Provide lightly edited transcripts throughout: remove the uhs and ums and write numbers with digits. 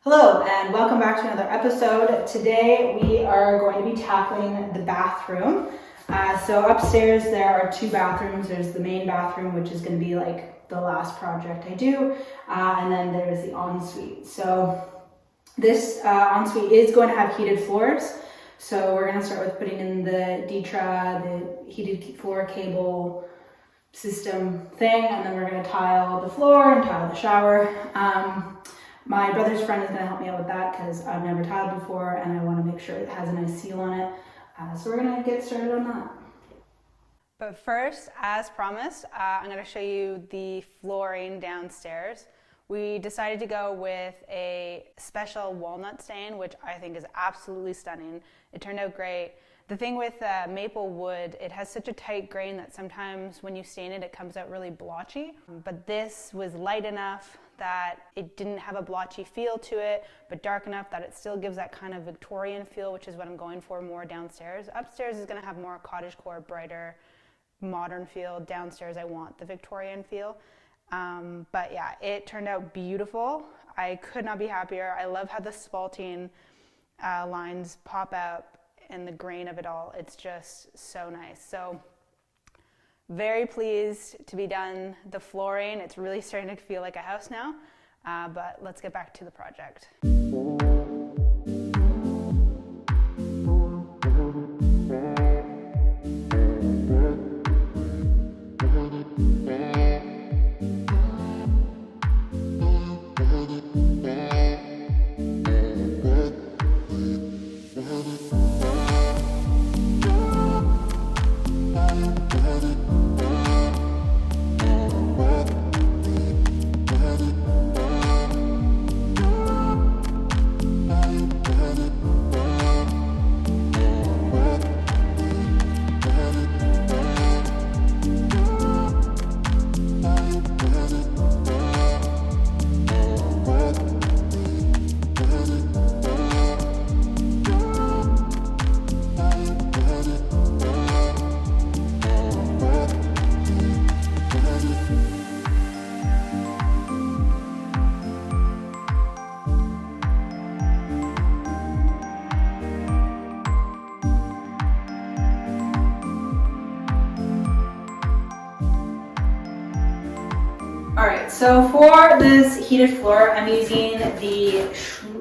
Hello and welcome back to another episode. Today we are going to be tackling the bathroom. So upstairs there are two bathrooms. There's the main bathroom, which is going to be like the last project I do, and then there's the ensuite. So this ensuite is going to have heated floors. So we're going to start with putting in the DTRA, the heated floor cable system thing, and then we're going to tile the floor and tile the shower. My brother's friend is going to help me out with that because I've never tiled before and I want to make sure it has a nice seal on it. So we're going to get started on that. But first, as promised, I'm going to show you the flooring downstairs. We decided to go with a special walnut stain, which I think is absolutely stunning. It turned out great. The thing with maple wood, it has such a tight grain that sometimes when you stain it, it comes out really blotchy. But this was light enough that it didn't have a blotchy feel to it, but dark enough that it still gives that kind of Victorian feel, which is what I'm going for more downstairs. Upstairs is going to have more cottagecore, brighter, modern feel. Downstairs I want the Victorian feel. But yeah, it turned out beautiful. I could not be happier. I love how the spalting lines pop out and the grain of it all. It's just so nice. So very pleased to be done the flooring. It's really starting to feel like a house now, but let's get back to the project. Alright, so for this heated floor, I'm using the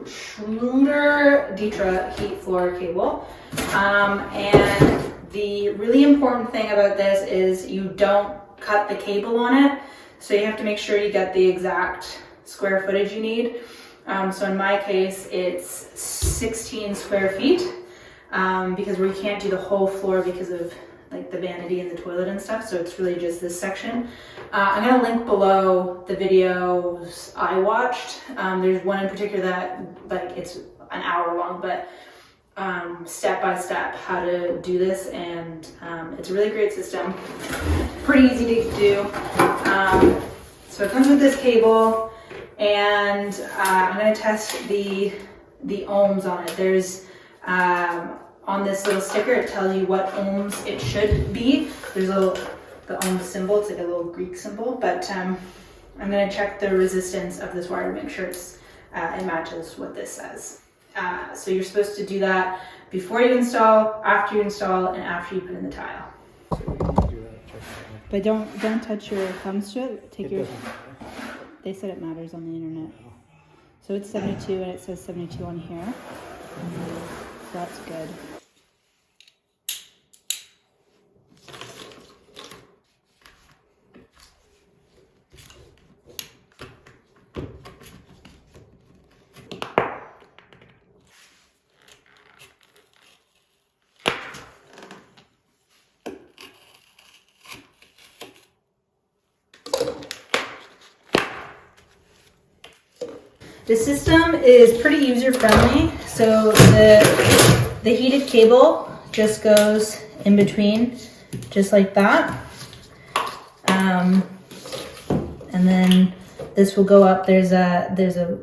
Schlunder DTRA heat floor cable. And the really important thing about this is you don't cut the cable on it. So you have to make sure you get the exact square footage you need. So in my case, it's 16 square feet because we can't do the whole floor because of like the vanity and the toilet and stuff, so it's really just this section. I'm gonna link below the videos I watched. There's one in particular that like it's an hour long, but step by step how to do this, and it's a really great system. Pretty easy to do. So it comes with this cable, and I'm gonna test the ohms on it. There's on this little sticker, it tells you what ohms it should be. There's the ohm symbol, it's like a little Greek symbol, but I'm gonna check the resistance of this wire to make sure it matches what this says. So you're supposed to do that before you install, after you install, and after you put in the tile. But don't touch your thumbs to it. They said it matters on the internet. So it's 72 and it says 72 on here. So that's good. The system is pretty user-friendly, so the heated cable just goes in between, just like that. And then this will go up. There's a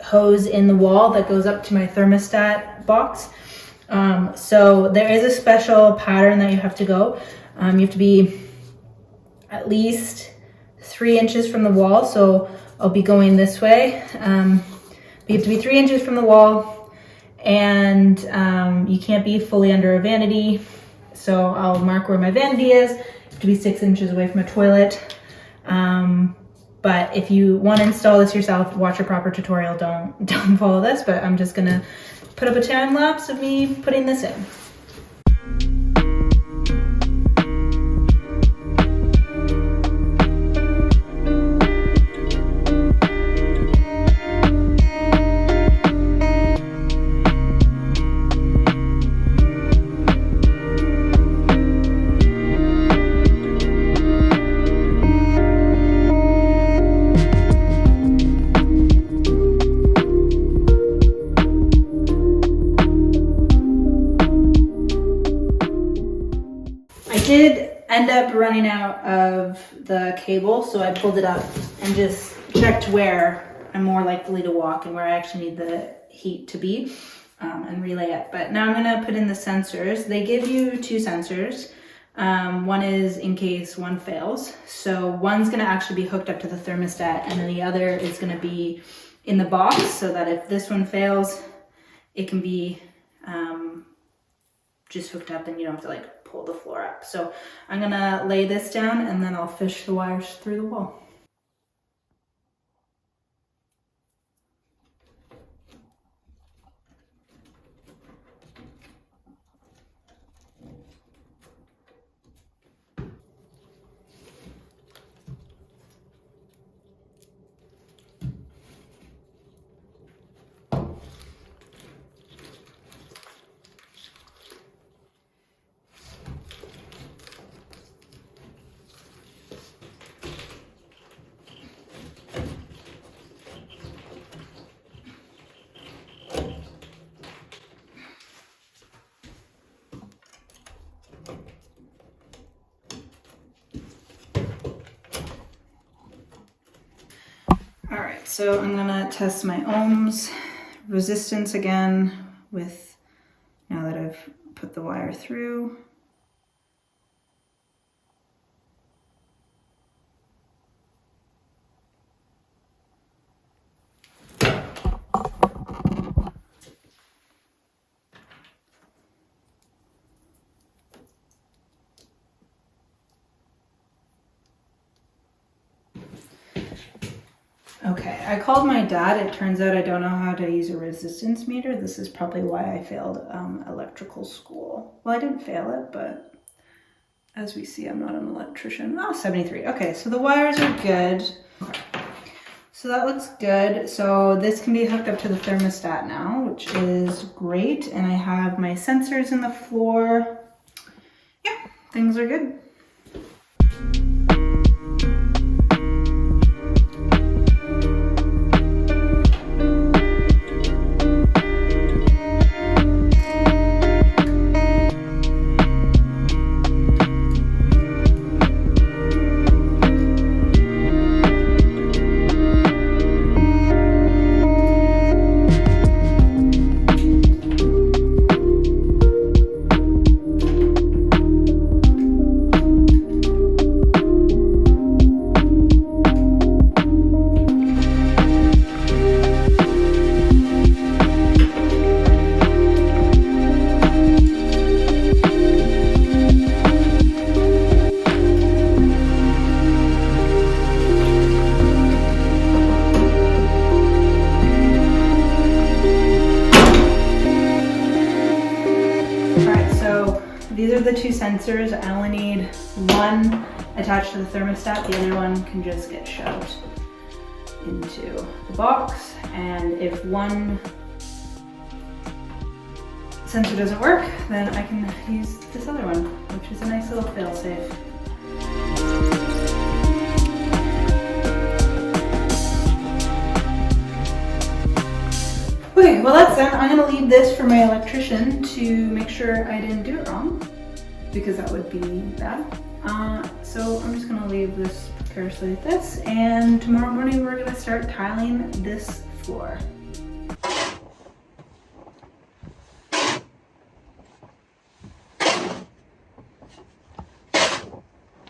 hose in the wall that goes up to my thermostat box. So there is a special pattern that you have to go. You have to be at least 3 inches from the wall, so I'll be going this way. You have to be 3 inches from the wall, and you can't be fully under a vanity. So I'll mark where my vanity is. You have to be 6 inches away from a toilet. But if you want to install this yourself, watch a proper tutorial. Don't follow this, but I'm just gonna put up a time lapse of me putting this in. Did end up running out of the cable, so I pulled it up and just checked where I'm more likely to walk and where I actually need the heat to be, and relay it. But now I'm going to put in the sensors. They give you 2 sensors. One is in case one fails. So one's going to actually be hooked up to the thermostat, and then the other is going to be in the box, so that if this one fails, it can be just hooked up and you don't have to like pull the floor up. So I'm gonna lay this down and then I'll fish the wires through the wall. All right, so I'm gonna test my ohms resistance again with, now that I've put the wire through. Okay, I called my dad. It turns out I don't know how to use a resistance meter. This is probably why I failed electrical school. Well, I didn't fail it, but as we see, I'm not an electrician. Oh, 73. Okay, so the wires are good. So that looks good. So this can be hooked up to the thermostat now, which is great. And I have my sensors in the floor. Yeah, things are good. These are the 2 sensors. I only need one attached to the thermostat. The other one can just get shoved into the box. And if one sensor doesn't work, then I can use this other one, which is a nice little fail-safe. Okay, well that's done. I'm gonna leave this for my electrician to make sure I didn't do it wrong, because that would be bad. So I'm just gonna leave this precariously like this, and tomorrow morning we're gonna start tiling this floor.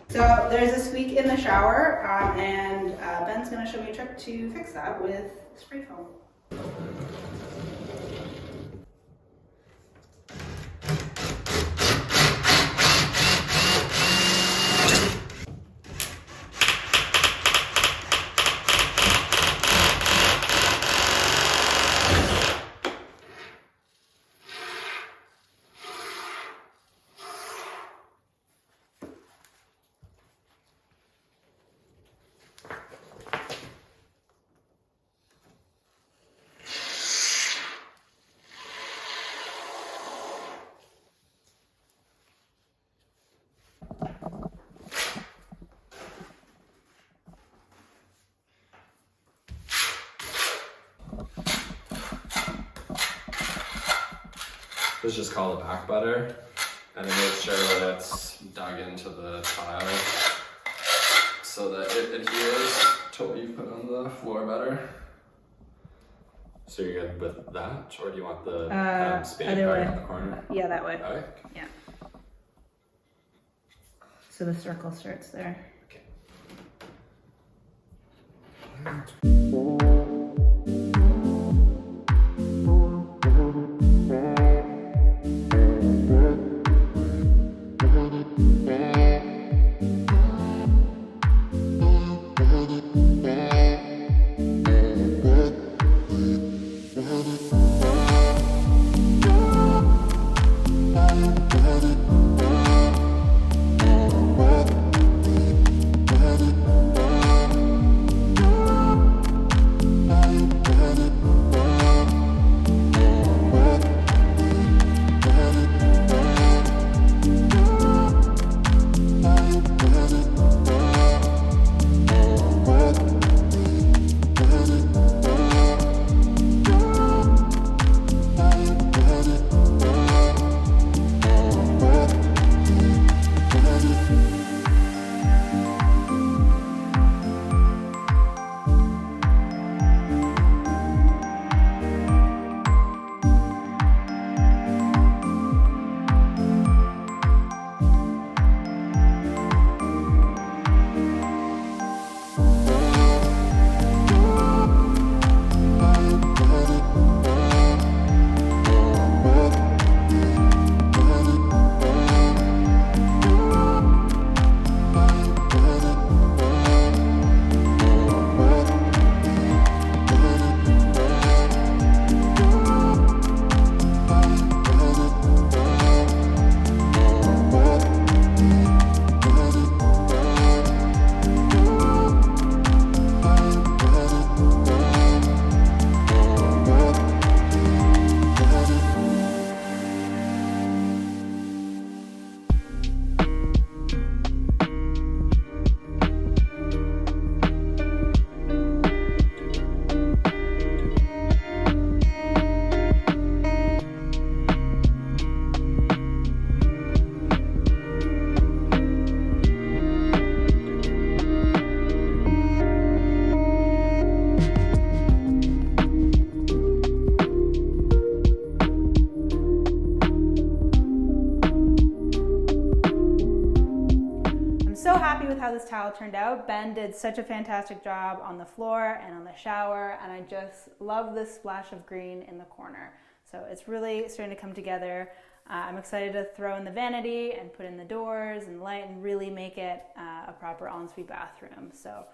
So there's this leak in the shower, and Ben's gonna show me a trick to fix that with spray foam. This is just called a back butter, and it makes sure that it's dug into the tile so that it adheres to what you put on the floor better. So you're good with that, or do you want the spade part on the corner? Yeah, that way. Okay. Yeah. So the circle starts there. Okay. So happy with how this tile turned out. Ben did such a fantastic job on the floor and on the shower, and I just love this splash of green in the corner. So it's really starting to come together. I'm excited to throw in the vanity and put in the doors and the light and really make it a proper ensuite bathroom. So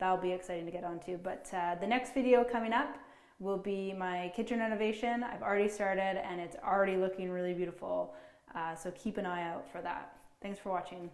that'll be exciting to get onto. But the next video coming up will be my kitchen renovation. I've already started and it's already looking really beautiful. So keep an eye out for that. Thanks for watching.